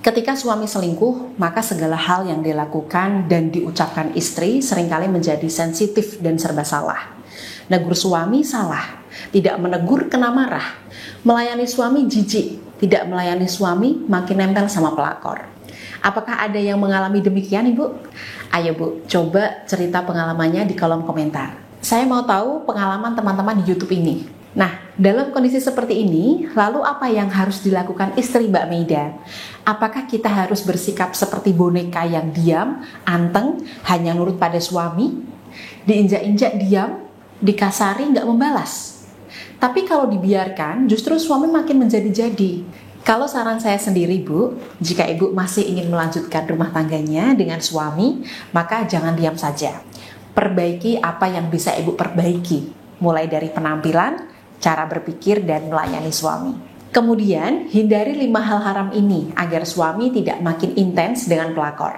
Ketika suami selingkuh, maka segala hal yang dilakukan dan diucapkan istri seringkali menjadi sensitif dan serba salah. Negur suami salah, tidak menegur kena marah. Melayani suami jijik, tidak melayani suami makin nempel sama pelakor. Apakah ada yang mengalami demikian, Ibu? Ayo Bu, coba cerita pengalamannya di kolom komentar. Saya mau tahu pengalaman teman-teman di YouTube ini. Nah, dalam kondisi seperti ini, lalu apa yang harus dilakukan istri Mbak Meida? Apakah kita harus bersikap seperti boneka yang diam, anteng, hanya nurut pada suami? Diinjak-injak diam, dikasari nggak membalas? Tapi kalau dibiarkan, justru suami makin menjadi-jadi. Kalau saran saya sendiri Bu, jika Ibu masih ingin melanjutkan rumah tangganya dengan suami, maka jangan diam saja. Perbaiki apa yang bisa Ibu perbaiki, mulai dari penampilan, cara berpikir, dan melayani suami. Kemudian, hindari 5 hal haram ini agar suami tidak makin intens dengan pelakor.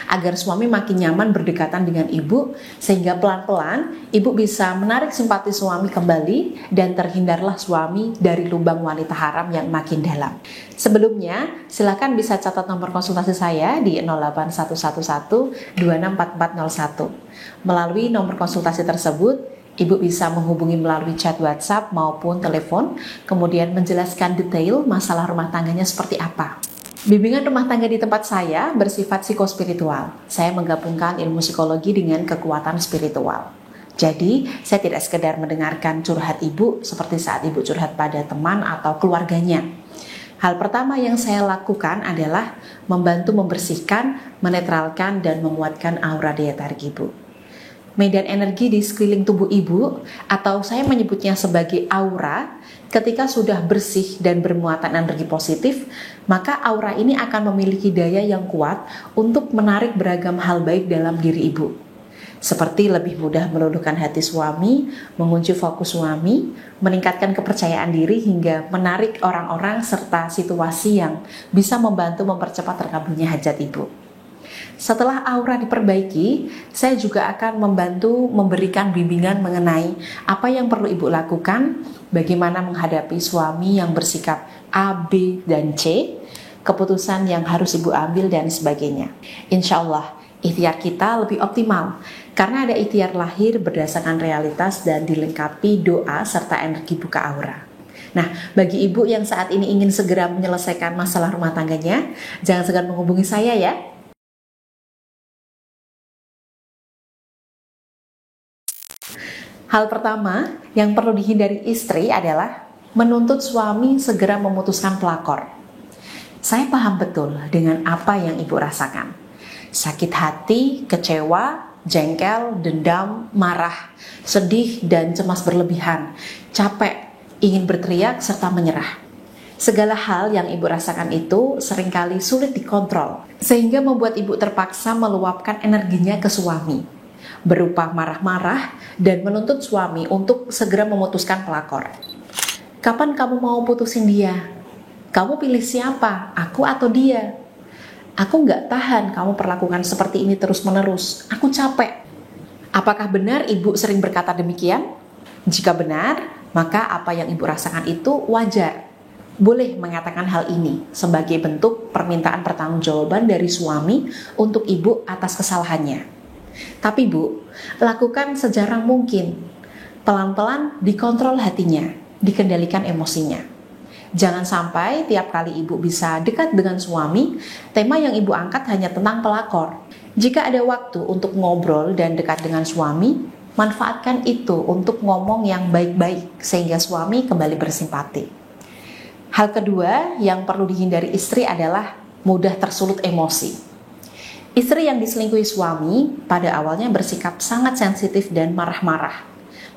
Agar suami makin nyaman berdekatan dengan Ibu, sehingga pelan-pelan Ibu bisa menarik simpati suami kembali dan terhindarlah suami dari lubang wanita haram yang makin dalam. Sebelumnya, silakan bisa catat nomor konsultasi saya di 08111 264401. Melalui nomor konsultasi tersebut, Ibu bisa menghubungi melalui chat WhatsApp maupun telepon, kemudian menjelaskan detail masalah rumah tangganya seperti apa. Bimbingan rumah tangga di tempat saya bersifat psikospiritual. Saya menggabungkan ilmu psikologi dengan kekuatan spiritual. Jadi, saya tidak sekedar mendengarkan curhat Ibu seperti saat Ibu curhat pada teman atau keluarganya. Hal pertama yang saya lakukan adalah membantu membersihkan, menetralkan, dan menguatkan aura daya tarik Ibu. Medan energi di sekeliling tubuh Ibu, atau saya menyebutnya sebagai aura, ketika sudah bersih dan bermuatan energi positif, maka aura ini akan memiliki daya yang kuat untuk menarik beragam hal baik dalam diri Ibu. Seperti lebih mudah meluluhkan hati suami, mengunci fokus suami, meningkatkan kepercayaan diri hingga menarik orang-orang serta situasi yang bisa membantu mempercepat terkabulnya hajat Ibu. Setelah aura diperbaiki, saya juga akan membantu memberikan bimbingan mengenai apa yang perlu Ibu lakukan, bagaimana menghadapi suami yang bersikap A, B, dan C, keputusan yang harus Ibu ambil, dan sebagainya. Insya Allah, ikhtiar kita lebih optimal, karena ada ikhtiar lahir berdasarkan realitas dan dilengkapi doa serta energi buka aura. Nah, bagi Ibu yang saat ini ingin segera menyelesaikan masalah rumah tangganya, jangan segan menghubungi saya ya. Hal pertama yang perlu dihindari istri adalah menuntut suami segera memutuskan pelakor. Saya paham betul dengan apa yang Ibu rasakan. Sakit hati, kecewa, jengkel, dendam, marah, sedih, dan cemas berlebihan, capek, ingin berteriak, serta menyerah. Segala hal yang Ibu rasakan itu seringkali sulit dikontrol, sehingga membuat Ibu terpaksa meluapkan energinya ke suami, berupa marah-marah dan menuntut suami untuk segera memutuskan pelakor. Kapan kamu mau putusin dia? Kamu pilih siapa? Aku atau dia? Aku nggak tahan kamu perlakukan seperti ini terus-menerus. Aku capek. Apakah benar Ibu sering berkata demikian? Jika benar, maka apa yang Ibu rasakan itu wajar. Boleh mengatakan hal ini sebagai bentuk permintaan pertanggungjawaban dari suami untuk Ibu atas kesalahannya. Tapi Bu, lakukan sejarang mungkin. Pelan-pelan dikontrol hatinya, dikendalikan emosinya. Jangan sampai tiap kali Ibu bisa dekat dengan suami, tema yang Ibu angkat hanya tentang pelakor. Jika ada waktu untuk ngobrol dan dekat dengan suami, manfaatkan itu untuk ngomong yang baik-baik sehingga suami kembali bersimpati. Hal kedua yang perlu dihindari istri adalah mudah tersulut emosi. Istri yang diselingkuhi suami pada awalnya bersikap sangat sensitif dan marah-marah.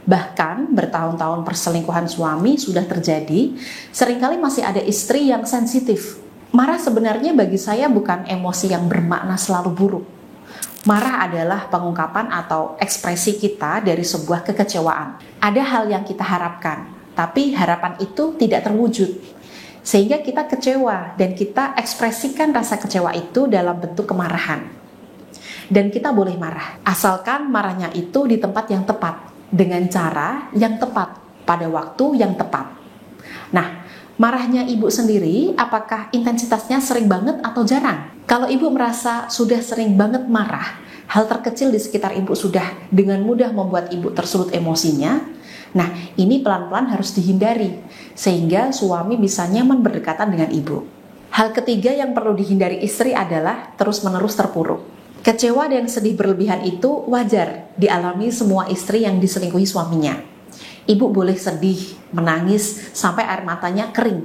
Bahkan bertahun-tahun perselingkuhan suami sudah terjadi, seringkali masih ada istri yang sensitif. Marah sebenarnya bagi saya bukan emosi yang bermakna selalu buruk. Marah adalah pengungkapan atau ekspresi kita dari sebuah kekecewaan. Ada hal yang kita harapkan, tapi harapan itu tidak terwujud. Sehingga kita kecewa dan kita ekspresikan rasa kecewa itu dalam bentuk kemarahan. Dan kita boleh marah, asalkan marahnya itu di tempat yang tepat, dengan cara yang tepat, pada waktu yang tepat. Nah, Marahnya ibu sendiri, apakah intensitasnya sering banget atau jarang? Kalau ibu merasa sudah sering banget marah, hal terkecil di sekitar ibu sudah dengan mudah membuat ibu tersulut emosinya, nah ini pelan-pelan harus dihindari, sehingga suami bisa nyaman berdekatan dengan ibu. Hal ketiga yang perlu dihindari istri adalah terus-menerus terpuruk. Kecewa dan sedih berlebihan itu wajar dialami semua istri yang diselingkuhi suaminya. Ibu boleh sedih, menangis, sampai air matanya kering.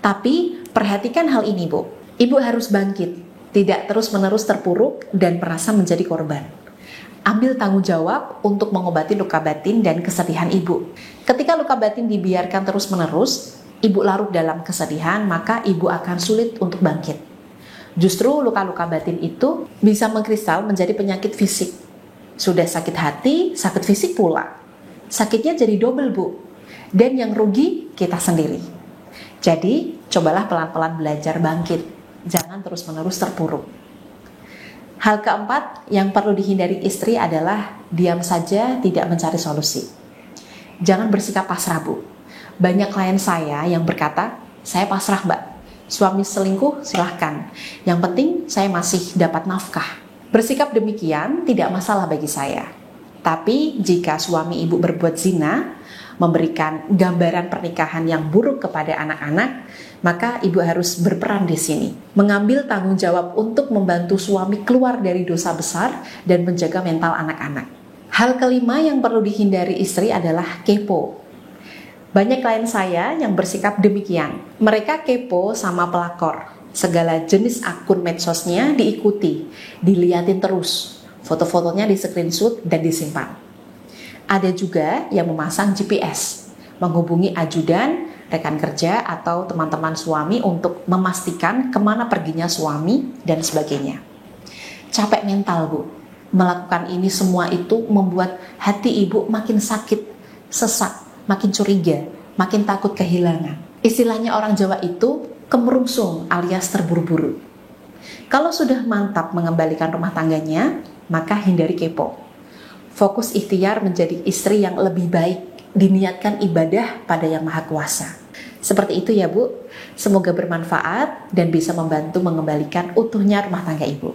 Tapi perhatikan hal ini, Bu. Ibu harus bangkit, tidak terus-menerus terpuruk dan merasa menjadi korban. Ambil tanggung jawab untuk mengobati luka batin dan kesedihan ibu. Ketika luka batin dibiarkan terus-menerus, ibu larut dalam kesedihan, maka ibu akan sulit untuk bangkit. Justru luka-luka batin itu bisa mengkristal menjadi penyakit fisik. Sudah sakit hati, sakit fisik pula. Sakitnya jadi double, Bu. Dan yang rugi kita sendiri. Jadi, cobalah pelan-pelan belajar bangkit. Jangan terus-menerus terpuruk. Hal keempat yang perlu dihindari istri adalah diam saja tidak mencari solusi. Jangan bersikap pasrah, Bu. Banyak klien saya yang berkata, saya pasrah, Mbak. Suami selingkuh, silahkan. Yang penting saya masih dapat nafkah. Bersikap demikian tidak masalah bagi saya. Tapi jika suami ibu berbuat zina, memberikan gambaran pernikahan yang buruk kepada anak-anak, maka ibu harus berperan di sini. Mengambil tanggung jawab untuk membantu suami keluar dari dosa besar dan menjaga mental anak-anak. Hal kelima yang perlu dihindari istri adalah kepo. Banyak klien saya yang bersikap demikian. Mereka kepo sama pelakor. Segala jenis akun medsosnya diikuti, diliatin terus. Foto-fotonya di screenshot dan disimpan. Ada juga yang memasang GPS, menghubungi ajudan, rekan kerja, atau teman-teman suami untuk memastikan kemana perginya suami dan sebagainya. Capek mental, Bu. Melakukan ini semua itu membuat hati ibu makin sakit, sesak, makin curiga, makin takut kehilangan. Istilahnya orang Jawa itu kemerungsung alias terburu-buru. Kalau sudah mantap mengembalikan rumah tangganya, maka hindari kepo. Fokus ikhtiar menjadi istri yang lebih baik, diniatkan ibadah pada Yang Maha Kuasa. Seperti itu ya, Bu. Semoga bermanfaat dan bisa membantu mengembalikan utuhnya rumah tangga ibu.